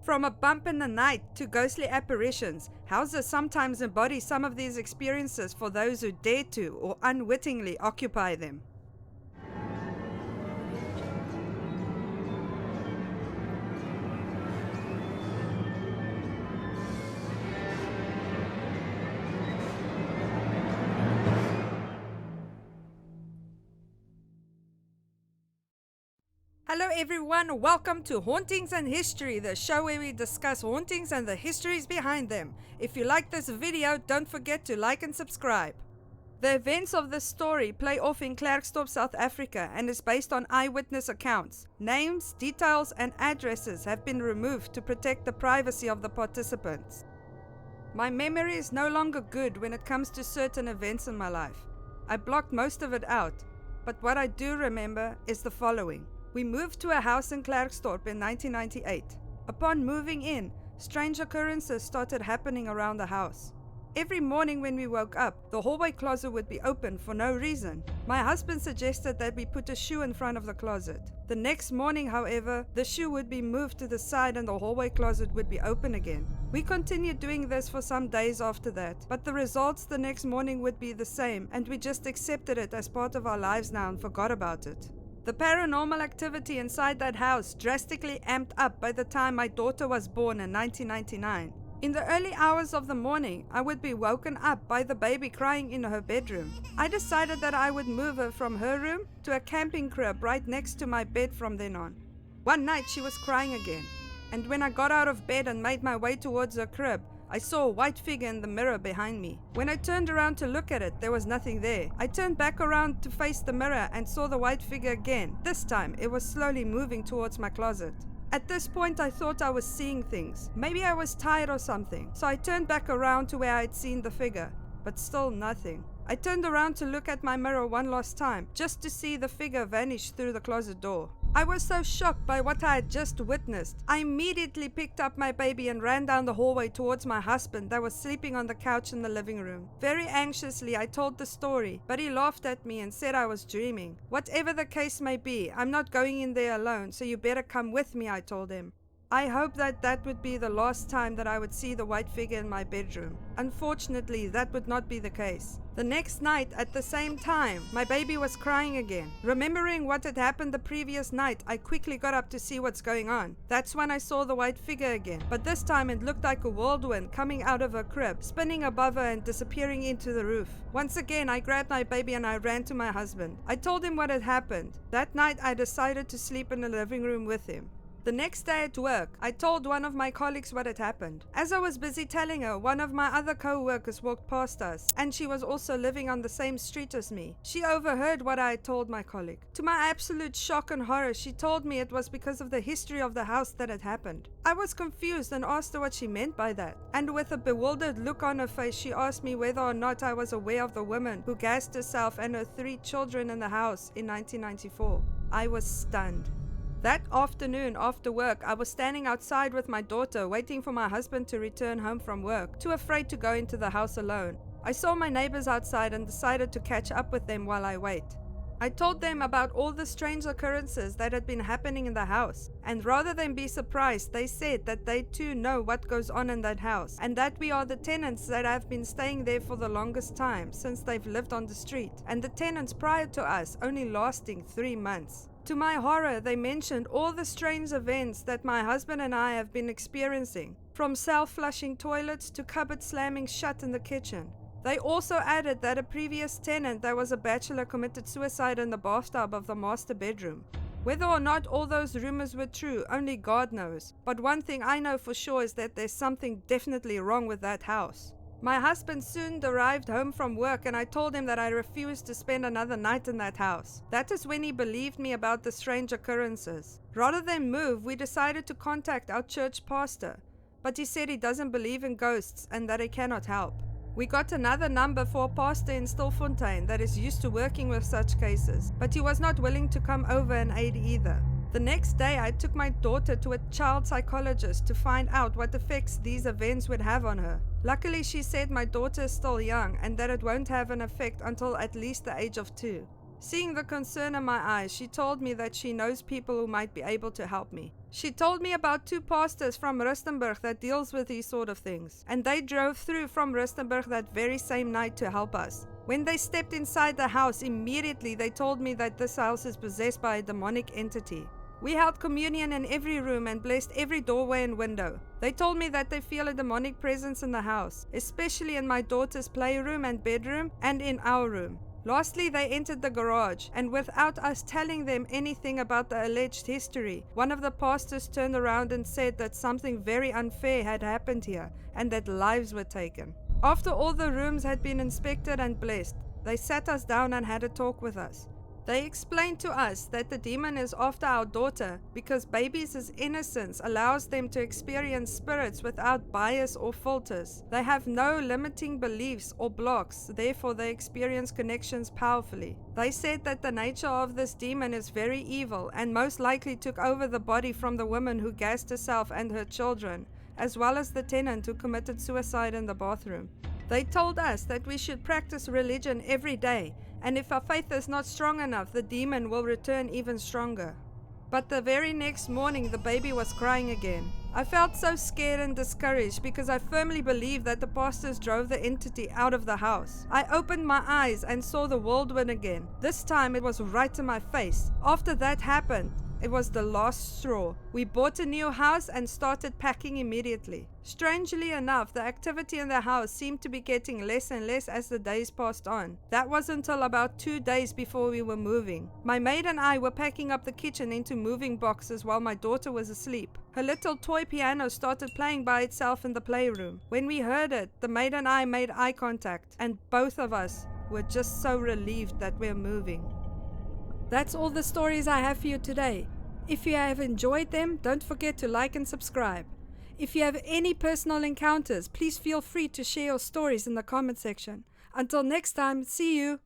From a bump in the night to ghostly apparitions, houses sometimes embody some of these experiences for those who dare to or unwittingly occupy them. Hello everyone, welcome to Hauntings and History, the show where we discuss hauntings and the histories behind them. If you like this video, don't forget to like and subscribe. The events of this story play off in Klerksdorp, South Africa, and is based on eyewitness accounts. Names, details and addresses have been removed to protect the privacy of the participants. My memory is no longer good when it comes to certain events in my life. I blocked most of it out, but what I do remember is the following. We moved to a house in Klerksdorp in 1998. Upon moving in, strange occurrences started happening around the house. Every morning when we woke up, the hallway closet would be open for no reason. My husband suggested that we put a shoe in front of the closet. The next morning, however, the shoe would be moved to the side and the hallway closet would be open again. We continued doing this for some days after that, but the results the next morning would be the same, and we just accepted it as part of our lives now and forgot about it. The paranormal activity inside that house drastically amped up by the time my daughter was born in 1999. In the early hours of the morning, I would be woken up by the baby crying in her bedroom. I decided that I would move her from her room to a camping crib right next to my bed from then on. One night she was crying again, and when I got out of bed and made my way towards her crib, I saw a white figure in the mirror behind me. When I turned around to look at it, there was nothing there. I turned back around to face the mirror and saw the white figure again. This time, it was slowly moving towards my closet. At this point, I thought I was seeing things. Maybe I was tired or something. So I turned back around to where I'd seen the figure, but still nothing. I turned around to look at my mirror one last time, just to see the figure vanish through the closet door. I was so shocked by what I had just witnessed. I immediately picked up my baby and ran down the hallway towards my husband that was sleeping on the couch in the living room. Very anxiously, I told the story, but he laughed at me and said I was dreaming. Whatever the case may be, I'm not going in there alone, so you better come with me, I told him. I hoped that would be the last time that I would see the white figure in my bedroom. Unfortunately, that would not be the case. The next night, at the same time, my baby was crying again. Remembering what had happened the previous night, I quickly got up to see what's going on. That's when I saw the white figure again, but this time it looked like a whirlwind coming out of her crib, spinning above her and disappearing into the roof. Once again, I grabbed my baby and I ran to my husband. I told him what had happened. That night, I decided to sleep in the living room with him. The next day at work, I told one of my colleagues what had happened. As I was busy telling her, one of my other co-workers walked past us, and she was also living on the same street as me. She overheard what I had told my colleague. To my absolute shock and horror, she told me it was because of the history of the house that had happened. I was confused and asked her what she meant by that. And with a bewildered look on her face, she asked me whether or not I was aware of the woman who gassed herself and her 3 children in the house in 1994. I was stunned. That afternoon after work, I was standing outside with my daughter waiting for my husband to return home from work, too afraid to go into the house alone. I saw my neighbors outside and decided to catch up with them while I wait. I told them about all the strange occurrences that had been happening in the house, and rather than be surprised, they said that they too know what goes on in that house, and that we are the tenants that have been staying there for the longest time since they've lived on the street, and the tenants prior to us only lasting 3 months. To my horror, they mentioned all the strange events that my husband and I have been experiencing, from self-flushing toilets to cupboards slamming shut in the kitchen. They also added that a previous tenant that was a bachelor committed suicide in the bathtub of the master bedroom. Whether or not all those rumors were true, only God knows. But one thing I know for sure is that there's something definitely wrong with that house. My husband soon arrived home from work and I told him that I refused to spend another night in that house. That is when he believed me about the strange occurrences. Rather than move, we decided to contact our church pastor, but he said he doesn't believe in ghosts and that he cannot help. We got another number for a pastor in Stilfontein that is used to working with such cases, but he was not willing to come over and aid either. The next day, I took my daughter to a child psychologist to find out what effects these events would have on her. Luckily, she said my daughter is still young and that it won't have an effect until at least the age of 2. Seeing the concern in my eyes, she told me that she knows people who might be able to help me. She told me about 2 pastors from Rustenburg that deals with these sort of things, and they drove through from Rustenburg that very same night to help us. When they stepped inside the house, immediately they told me that this house is possessed by a demonic entity. We held communion in every room and blessed every doorway and window. They told me that they feel a demonic presence in the house, especially in my daughter's playroom and bedroom and in our room. Lastly, they entered the garage, and without us telling them anything about the alleged history, one of the pastors turned around and said that something very unfair had happened here and that lives were taken. After all the rooms had been inspected and blessed, they sat us down and had a talk with us. They explained to us that the demon is after our daughter because babies' innocence allows them to experience spirits without bias or filters. They have no limiting beliefs or blocks, therefore they experience connections powerfully. They said that the nature of this demon is very evil and most likely took over the body from the woman who gassed herself and her children, as well as the tenant who committed suicide in the bathroom. They told us that we should practice religion every day, and if our faith is not strong enough, the demon will return even stronger. But the very next morning, the baby was crying again. I felt so scared and discouraged because I firmly believed that the pastors drove the entity out of the house. I opened my eyes and saw the whirlwind again. This time it was right in my face. After that happened, it was the last straw. We bought a new house and started packing immediately. Strangely enough, the activity in the house seemed to be getting less and less as the days passed on. That was until about 2 days before we were moving. My maid and I were packing up the kitchen into moving boxes while my daughter was asleep. Her little toy piano started playing by itself in the playroom. When we heard it, the maid and I made eye contact, and both of us were just so relieved that we're moving. That's all the stories I have for you today. If you have enjoyed them, don't forget to like and subscribe. If you have any personal encounters, please feel free to share your stories in the comment section. Until next time, see you!